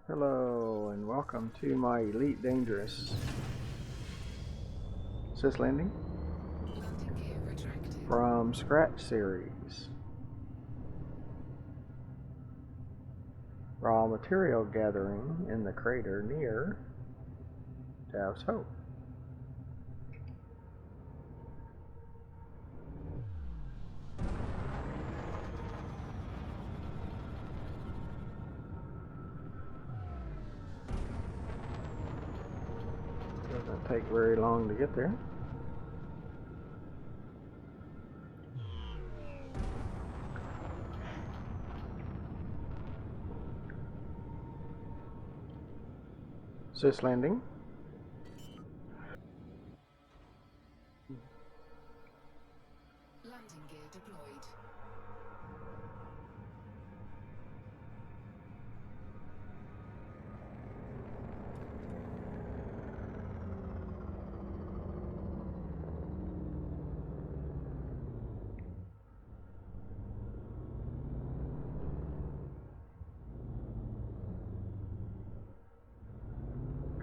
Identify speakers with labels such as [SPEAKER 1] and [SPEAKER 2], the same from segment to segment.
[SPEAKER 1] Hello and welcome to my Elite Dangerous Sis Landing from Scratch series. Raw material gathering in the crater near Dav's Hope. Doesn't take very long to get there. Sis Landing.
[SPEAKER 2] Landing gear deployed.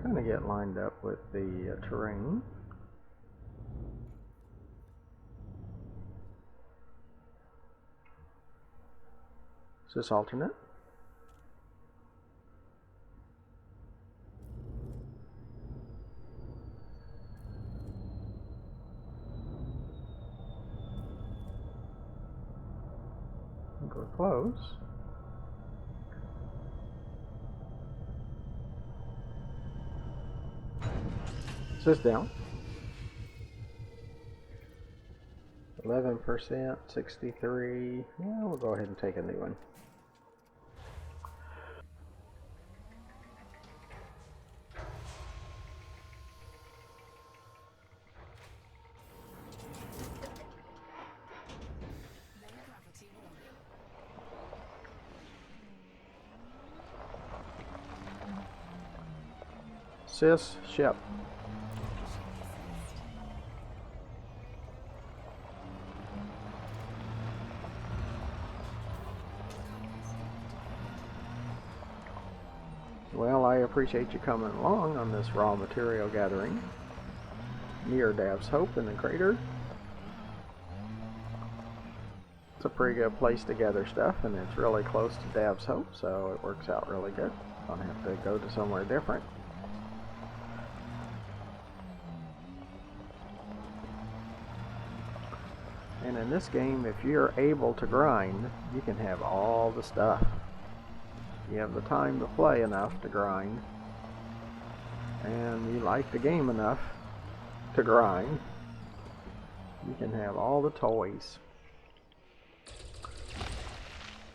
[SPEAKER 1] Kind of get lined up with the terrain. Is this alternate? I think we're close. Is this down? 11%, 63. Yeah, we'll go ahead and take a new one.
[SPEAKER 2] Low gravity warning.
[SPEAKER 1] Sis ship. Well, I appreciate you coming along on this raw material gathering near Dav's Hope in the crater. It's a pretty good place to gather stuff, and it's really close to Dav's Hope, so it works out really good. Don't have to go to somewhere different. And in this game, if you're able to grind, you can have all the stuff. You have the time to play enough to grind, and you like the game enough to grind, you can have all the toys.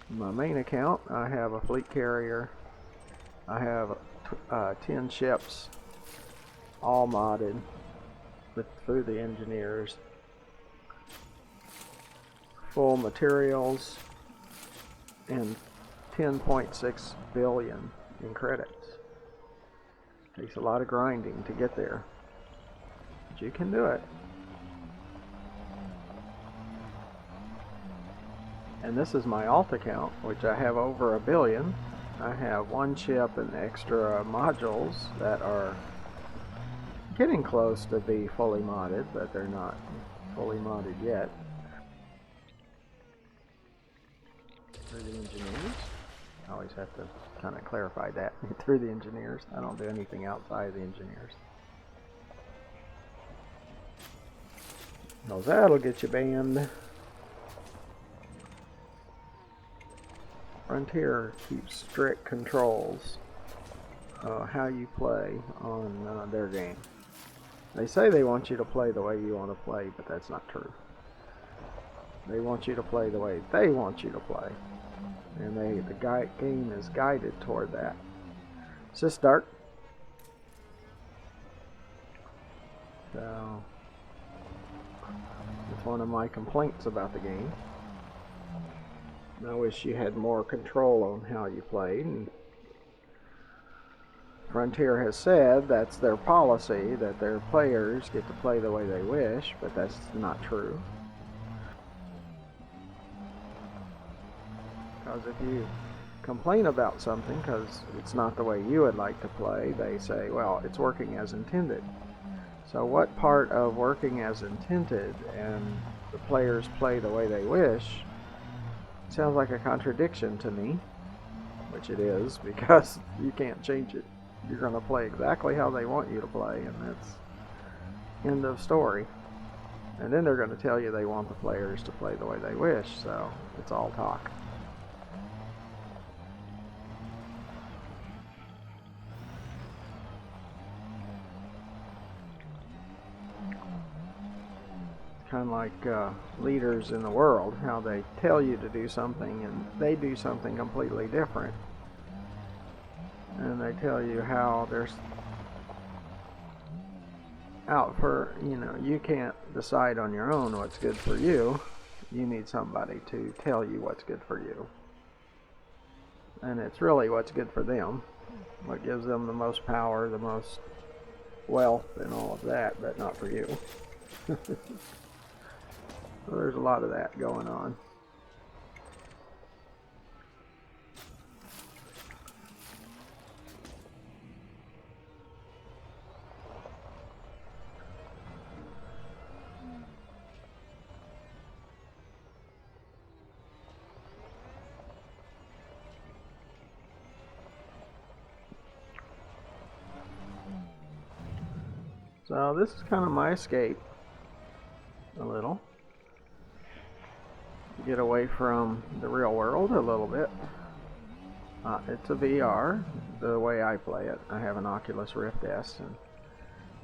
[SPEAKER 1] In my main account, I have a fleet carrier. I have 10 ships, all modded through the engineers. Full materials and 10.6 billion in credits. Takes a lot of grinding to get there, but you can do it. And this is my alt account, which I have over 1 billion. I have one ship and extra modules that are getting close to be fully modded, but they're not fully modded yet. Through the engineers. I always have to kind of clarify that. Through the engineers. I don't do anything outside of the engineers. Well, that'll get you banned. Frontier keeps strict controls how you play on their game. They say they want you to play the way you want to play, but that's not true. They want you to play the way they want you to play. And the game is guided toward that. Is this dark? So, it's one of my complaints about the game. I wish you had more control on how you played. And Frontier has said that's their policy, that their players get to play the way they wish, but that's not true. Because if you complain about something because it's not the way you would like to play, they say, well, it's working as intended. So what part of working as intended and the players play the way they wish sounds like a contradiction to me, which it is, because you can't change it. You're going to play exactly how they want you to play, and that's end of story. And then they're going to tell you they want the players to play the way they wish, so it's all talk. Kind of like leaders in the world, how they tell you to do something and they do something completely different. And they tell you how there's out for, you can't decide on your own what's good for you. You need somebody to tell you what's good for you. And it's really what's good for them, what gives them the most power, the most wealth, and all of that, but not for you. So there's a lot of that going on. So this is kind of my escape, a little. Get away from the real world a little bit. It's a VR, the way I play it. I have an Oculus Rift S, and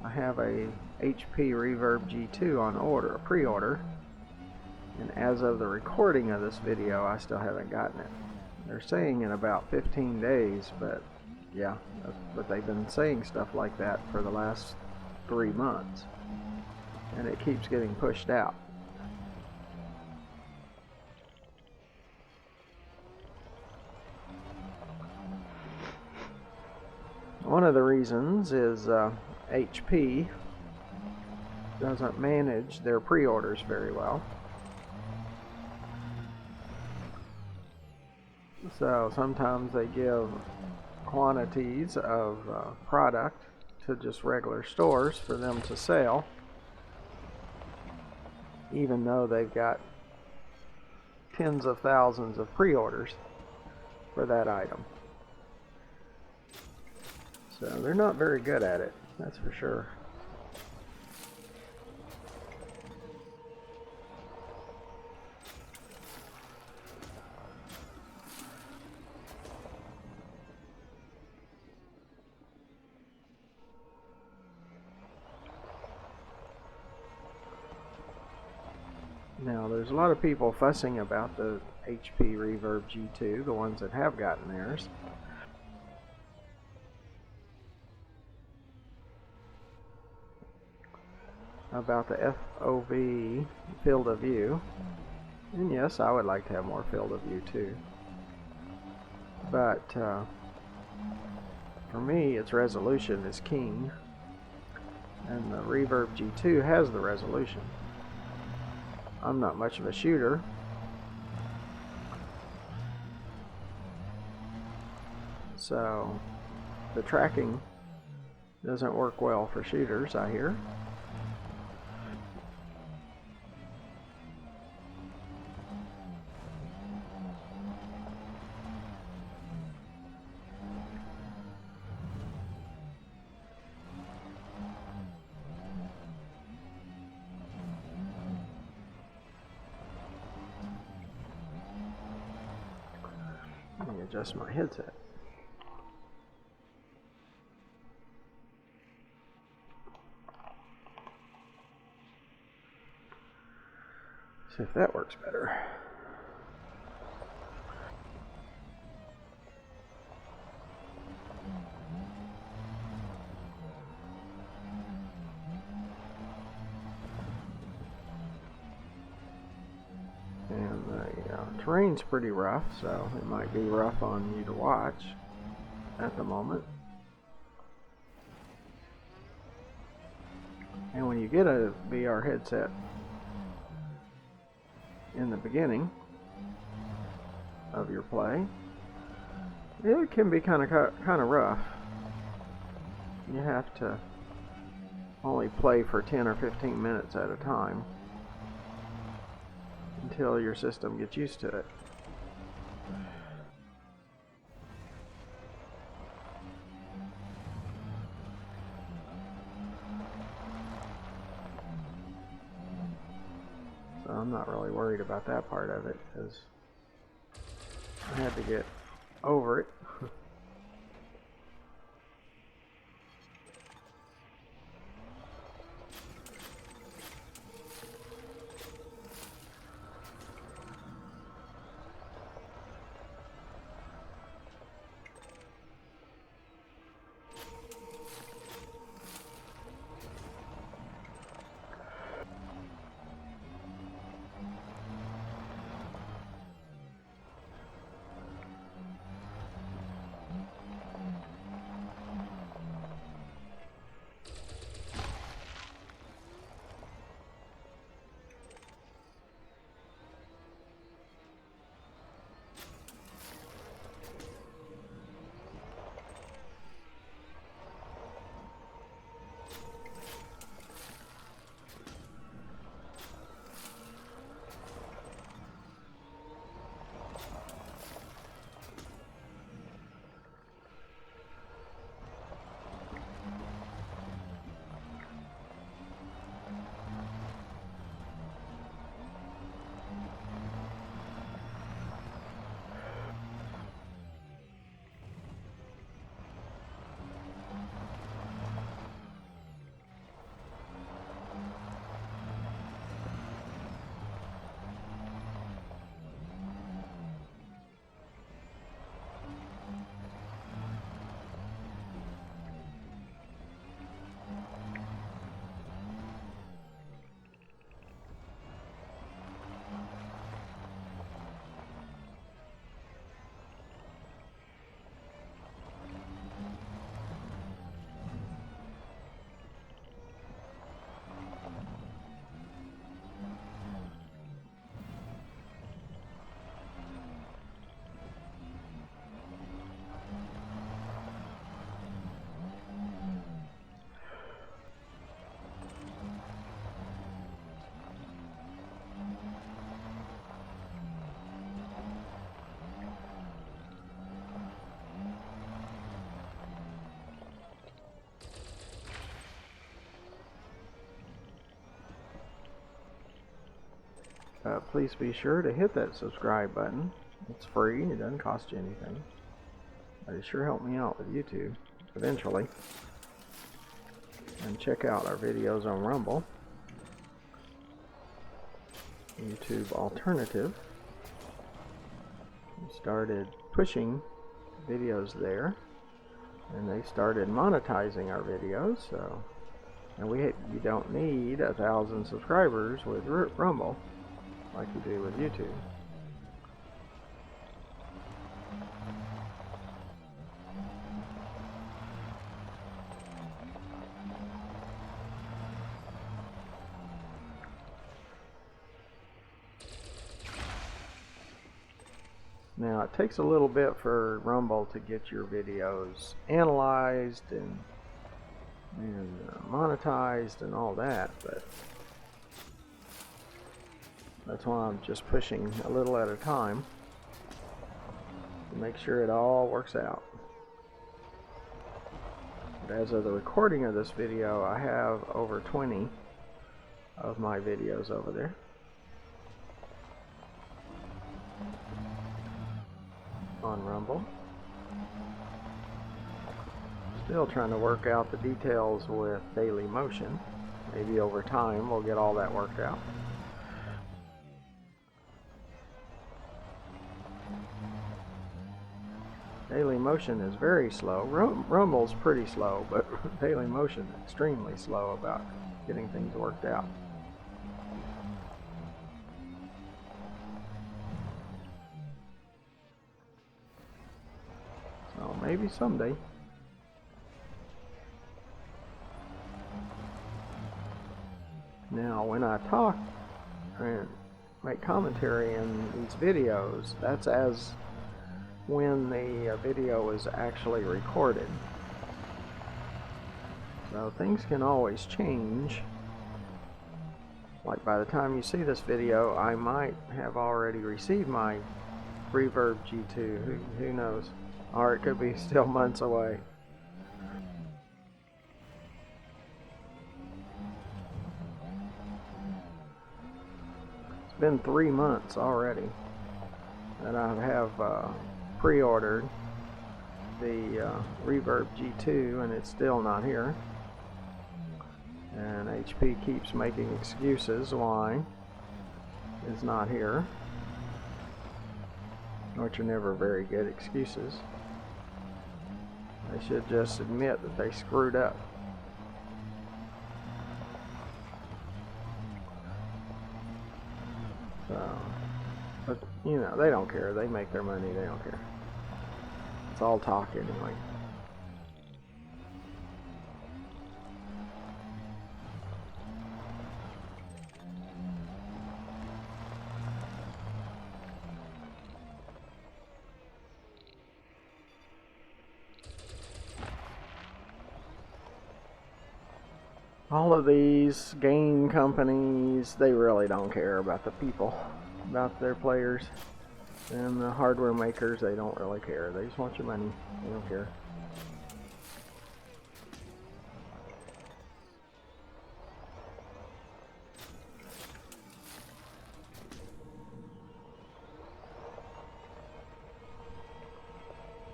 [SPEAKER 1] I have a HP Reverb G2 on order, pre-order. And as of the recording of this video, I still haven't gotten it. They're saying in about 15 days, but yeah, but they've been saying stuff like that for the last 3 months, and it keeps getting pushed out. One of the reasons is HP doesn't manage their pre-orders very well. So sometimes they give quantities of product to just regular stores for them to sell, even though they've got tens of thousands of pre-orders for that item. So they're not very good at it, that's for sure. Now, there's a lot of people fussing about the HP Reverb G2, the ones that have gotten theirs. About the FOV field of view. And yes, I would like to have more field of view too. But for me, its resolution is king. And the Reverb G2 has the resolution. I'm not much of a shooter, so the tracking doesn't work well for shooters, I hear. Let me adjust my headset. See if that works better. And the terrain's pretty rough, so it might be rough on you to watch at the moment. And when you get a VR headset in the beginning of your play, It can be kind of rough. You have to only play for 10 or 15 minutes at a time until your system gets used to it. So I'm not really worried about that part of it, because I had to get over it. Please be sure to hit that subscribe button. It's free, it doesn't cost you anything. But it sure helped me out with YouTube eventually. And check out our videos on Rumble, YouTube Alternative. We started pushing videos there, and they started monetizing our videos. So, and you don't need 1,000 subscribers with Rumble like you do with YouTube. Now it takes a little bit for Rumble to get your videos analyzed and monetized and all that, but that's why I'm just pushing a little at a time to make sure it all works out. But as of the recording of this video, I have over 20 of my videos over there. On Rumble. Still trying to work out the details with Daily Motion. Maybe over time we'll get all that worked out. Daily Motion is very slow. Rumble's pretty slow, but Daily Motion is extremely slow about getting things worked out. So maybe someday. Now when I talk and make commentary in these videos, that's as when the video is actually recorded. So things can always change. Like by the time you see this video, I might have already received my Reverb G2. Who knows? Or it could be still months away. It's been 3 months already that I have pre-ordered the Reverb G2, and it's still not here. And HP keeps making excuses why it's not here, which are never very good excuses. They should just admit that they screwed up. So, but you know, they don't care. They make their money. They don't care. It's all talk anyway. All of these game companies, they really don't care about the people, about their players. And the hardware makers, they don't really care. They just want your money. They don't care.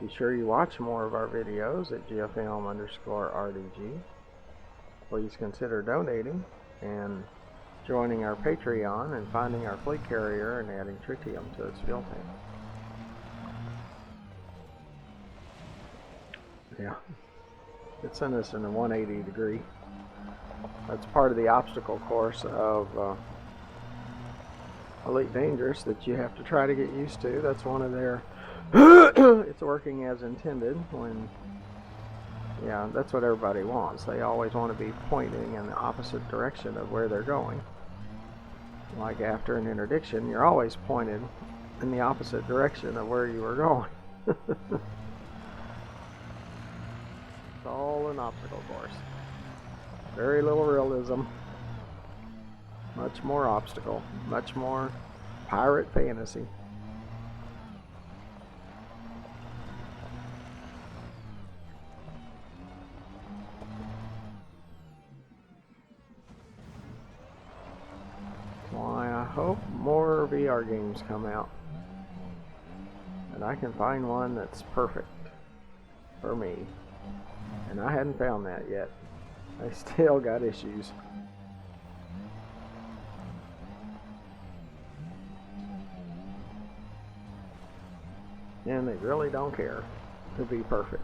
[SPEAKER 1] Be sure you watch more of our videos at GFM_RDG. Please consider donating and joining our Patreon and finding our fleet carrier and adding tritium to its fuel tank. Yeah, it sent us in a 180 degree. That's part of the obstacle course of Elite Dangerous that you have to try to get used to. That's one of their it's working as intended when, yeah, that's what everybody wants. They always want to be pointing in the opposite direction of where they're going. Like after an interdiction, you're always pointed in the opposite direction of where you were going. It's all an obstacle course. Very little realism. Much more obstacle. Much more pirate fantasy. Why, I hope more VR games come out and I can find one that's perfect for me, and I hadn't found that yet. I still got issues. And they really don't care to be perfect.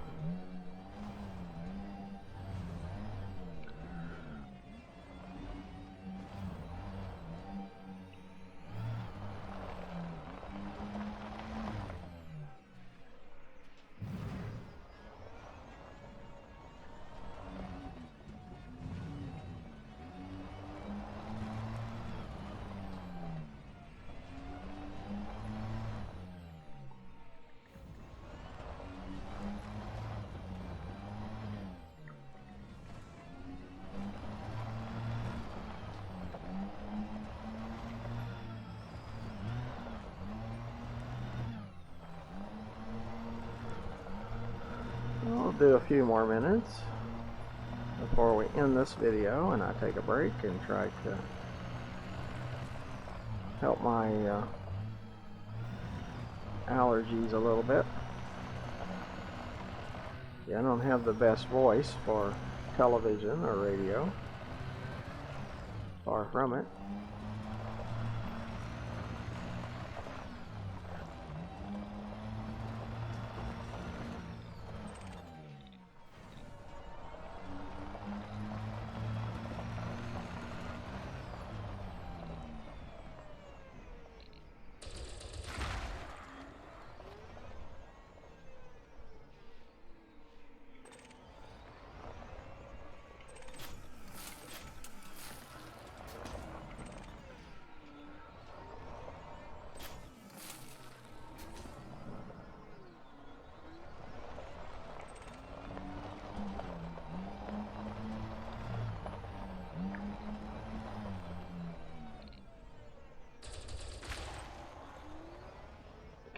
[SPEAKER 1] I'll do a few more minutes before we end this video and I take a break and try to help my allergies a little bit. Yeah, I don't have the best voice for television or radio. Far from it.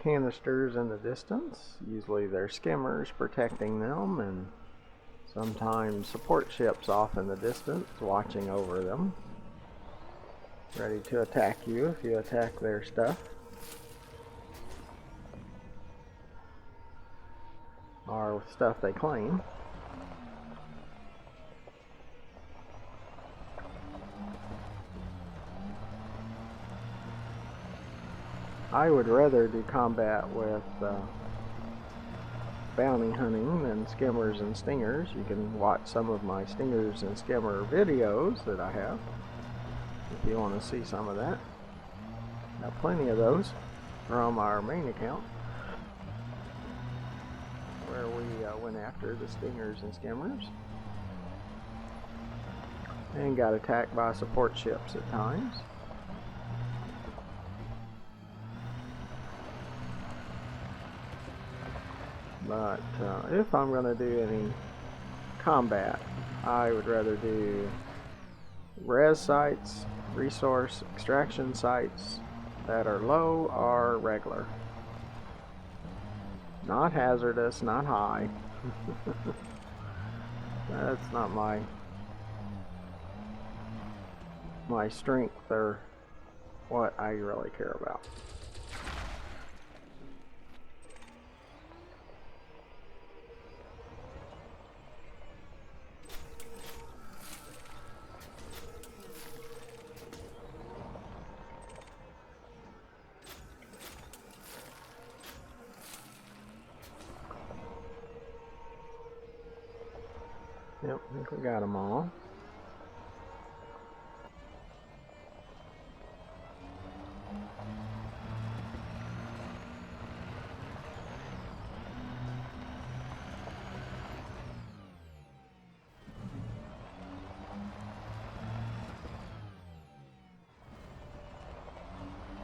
[SPEAKER 1] canisters in the distance. Usually they're skimmers protecting them, and sometimes support ships off in the distance watching over them, ready to attack you if you attack their stuff. Or stuff they claim. I would rather do combat with bounty hunting than skimmers and stingers. You can watch some of my stingers and skimmer videos that I have if you want to see some of that. Got plenty of those from our main account where we went after the stingers and skimmers and got attacked by support ships at times. But if I'm going to do any combat, I would rather do res sites, resource extraction sites that are low or regular. Not hazardous, not high. That's not my strength or what I really care about. Yep, I think we got them all.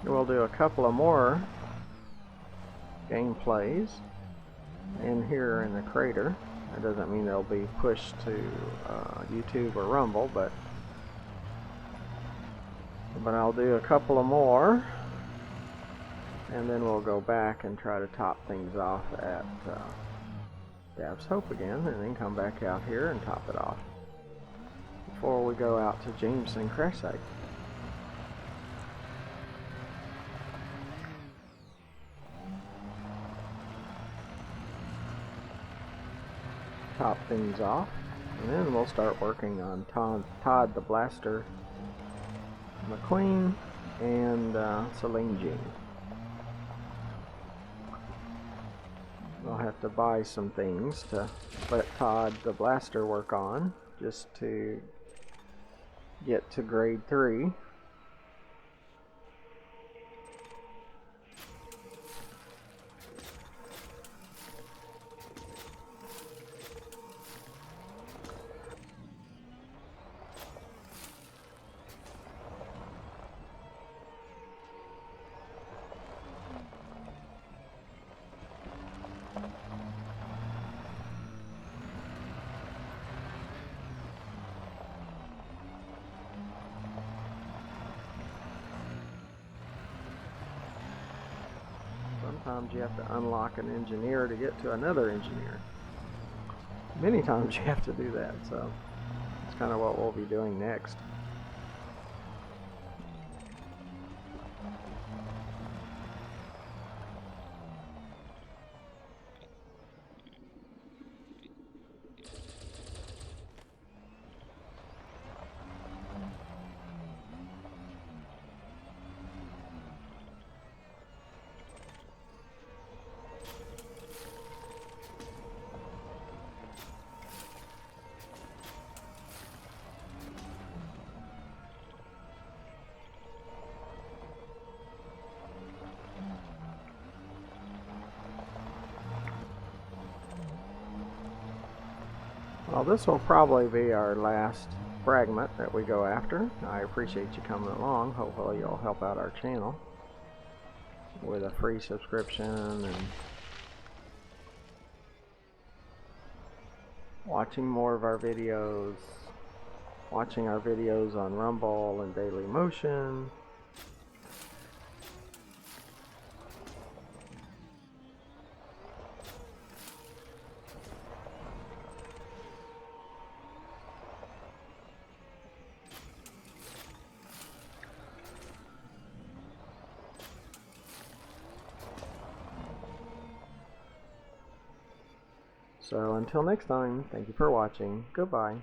[SPEAKER 1] We'll do a couple of more gameplays in here in the crater. That doesn't mean they'll be pushed to YouTube or Rumble, but I'll do a couple of more, and then we'll go back and try to top things off at Dav's Hope again, and then come back out here and top it off before we go out to Jameson Crash Site. Top things off, and then we'll start working on Todd the Blaster McQueen and Celine Jean. I'll have to buy some things to let Todd the Blaster work on, just to get to grade 3. Sometimes you have to unlock an engineer to get to another engineer. Many times you have to do that, so that's kind of what we'll be doing next. Well, this will probably be our last fragment that we go after. I appreciate you coming along. Hopefully you'll help out our channel with a free subscription and watching more of our videos, watching our videos on Rumble and Daily Motion. So until next time, thank you for watching. Goodbye.